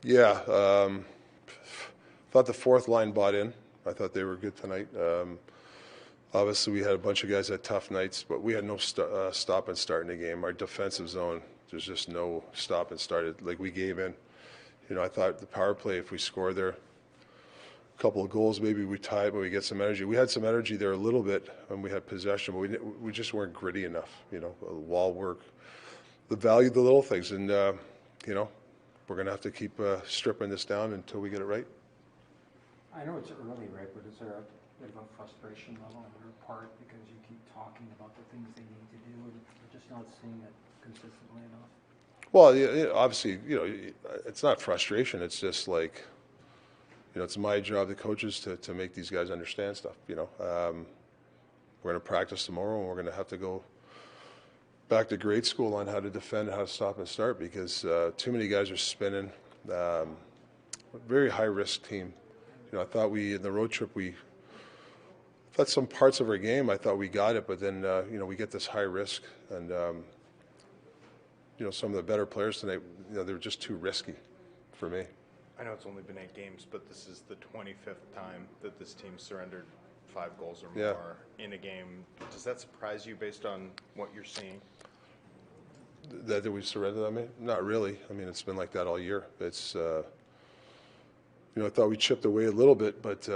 Yeah, thought the fourth line bought in. I thought they were good tonight. Obviously, we had a bunch of guys that had tough nights, but we had no stop and start in the game. Our defensive zone, there's just no stop and start. Like, we gave in. I thought the power play, if we score there, a couple of goals, maybe we tie, but we get some energy. We had some energy there a little bit when we had possession, but we just weren't gritty enough. Wall work, the value of the little things, and we're going to have to keep stripping this down until we get it right. I know it's early, right, but is there a bit of a frustration level on your part because you keep talking about the things they need to do and you're just not seeing it consistently enough? Well, obviously, it's not frustration. It's just like, it's my job, the coaches, to make these guys understand stuff. We're going to practice tomorrow, and we're going to have to go back to grade school on how to defend, how to stop and start, because too many guys are spinning. Very high-risk team. I thought in the road trip, I thought some parts of our game, I thought we got it, but then, we get this high risk, and, some of the better players tonight, they were just too risky for me. I know it's only been 8 games, but this is the 25th time that this team surrendered 5 goals or more in a game. Does that surprise you based on what you're seeing? That we surrendered? I mean, not really. I mean, it's been like that all year. It's, I thought we chipped away a little bit, but,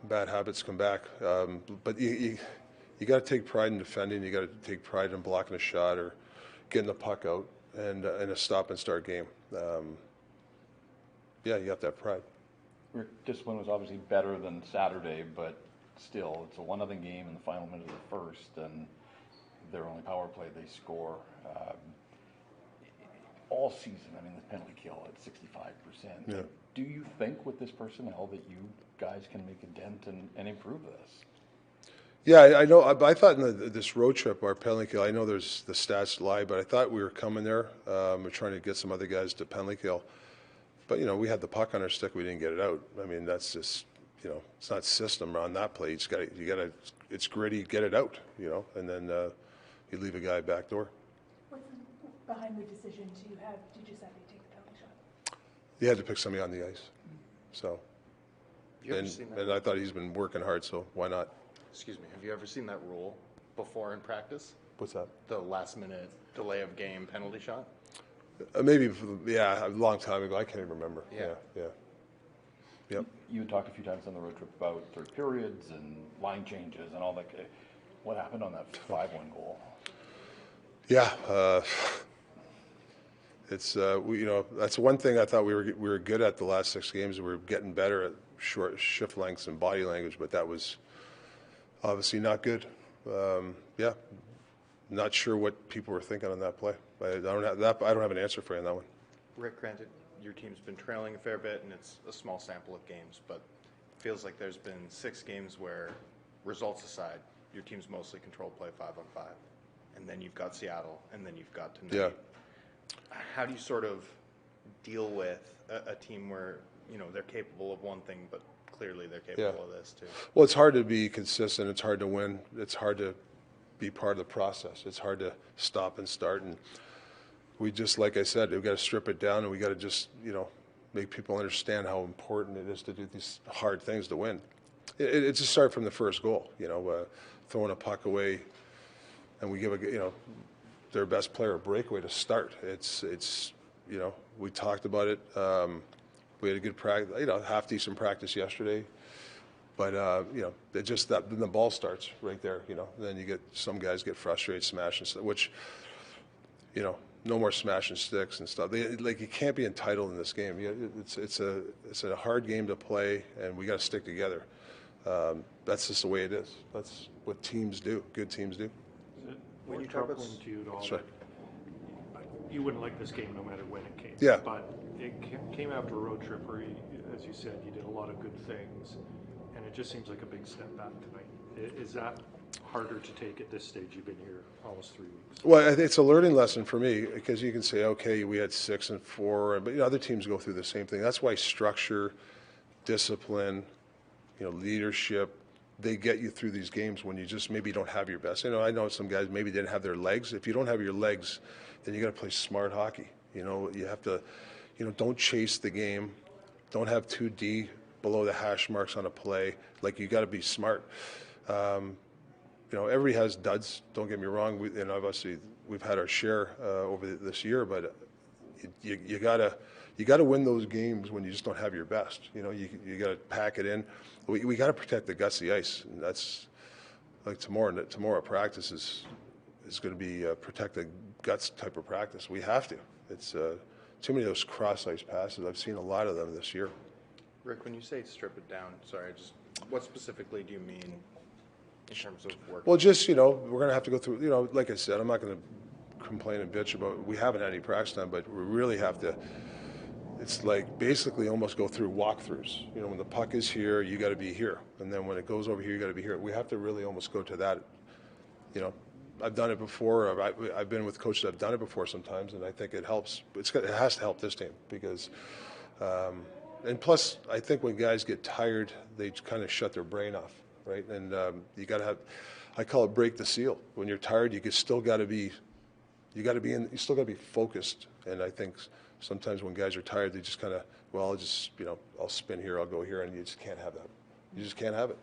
bad habits come back. But you got to take pride in defending. You got to take pride in blocking a shot or getting the puck out and in a stop and start game. You got that pride. Your discipline was obviously better than Saturday, but still, it's a 1-0 game in the final minute of the first, and their only power play they score. All season, I mean, the penalty kill at 65%. Yeah. Do you think with this personnel that you guys can make a dent and improve this? Yeah, I know. I thought in this road trip, our penalty kill, I know there's the stats lie, but I thought we were coming there. We're trying to get some other guys to penalty kill. But, we had the puck on our stick. We didn't get it out. I mean, that's just, it's not system on that play. You got to, it's gritty, get it out, and then you leave a guy back door. What's behind the decision to just have to take the penalty shot? You had to pick somebody on the ice. So, Have you ever seen that? and I thought he's been working hard, so why not? Excuse me. Have you ever seen that rule before in practice? What's that? The last-minute delay of game penalty shot? Maybe, a long time ago. I can't even remember. Yeah. Yep. You had talked a few times on the road trip about third periods and line changes and all that. What happened on that 5-1 goal? Yeah. It's that's one thing I thought we were good at the last 6 games. We were getting better at short shift lengths and body language, but that was obviously not good. Not sure what people were thinking on that play. I don't have an answer for you on that one. Rick, granted, your team's been trailing a fair bit, and it's a small sample of games, but it feels like there's been 6 games where, results aside, your team's mostly controlled play 5-on-5. And then you've got Seattle, and then you've got tonight. Yeah. How do you sort of deal with a team where, they're capable of one thing, but clearly they're capable of this too? Well, it's hard to be consistent. It's hard to win. It's hard to be part of the process. It's hard to stop and start. And we just, like I said, we've got to strip it down, and we got to just, make people understand how important it is to do these hard things to win. It's just start from the first goal, throwing a puck away, and we give their best player a breakaway to start. It's we talked about it. We had a good practice, half decent practice yesterday. But, it just then the ball starts right there, and then you get some guys get frustrated, smashing stuff, which, no more smashing sticks and stuff. You can't be entitled in this game. It's a hard game to play, and we got to stick together. That's just the way it is. That's what teams do. Good teams do. When you talk about to you at all, That's right. You wouldn't like this game no matter when it came. Yeah. But it came after a road trip where, as you said, you did a lot of good things, and it just seems like a big step back tonight. Is that harder to take at this stage? You've been here almost 3 weeks. Well, I think it's a learning lesson for me, because you can say, okay, we had 6 and 4, but other teams go through the same thing. That's why structure, discipline, leadership, they get you through these games when you just maybe don't have your best. I know some guys maybe didn't have their legs. If you don't have your legs, then you got to play smart hockey. You have to, don't chase the game. Don't have 2D below the hash marks on a play. Like, you got to be smart. Everybody has duds. Don't get me wrong. And obviously we've had our share over this year, but you gotta win those games when you just don't have your best. You gotta pack it in. We gotta protect the guts of the ice, and that's like tomorrow practice is going to be protect the guts type of practice. We have to. It's too many of those cross ice passes. I've seen a lot of them this year. Rick, when you say strip it down, sorry, what specifically do you mean in terms of work? Well, just, we're going to have to go through, like I said, I'm not going to complain and bitch about, we haven't had any practice time, but we really have to, it's like basically almost go through walkthroughs. When the puck is here, you got to be here. And then when it goes over here, you got to be here. We have to really almost go to that. I've done it before. I've been with coaches that have done it before sometimes, and I think it helps. It has to help this team because, and plus, I think when guys get tired, they kind of shut their brain off, right? And you got to have, I call it break the seal. When you're tired, you still got to be, you still got to be focused. And I think sometimes when guys are tired, they just kind of, well, I'll just, I'll spin here, I'll go here, and you just can't have that. You just can't have it.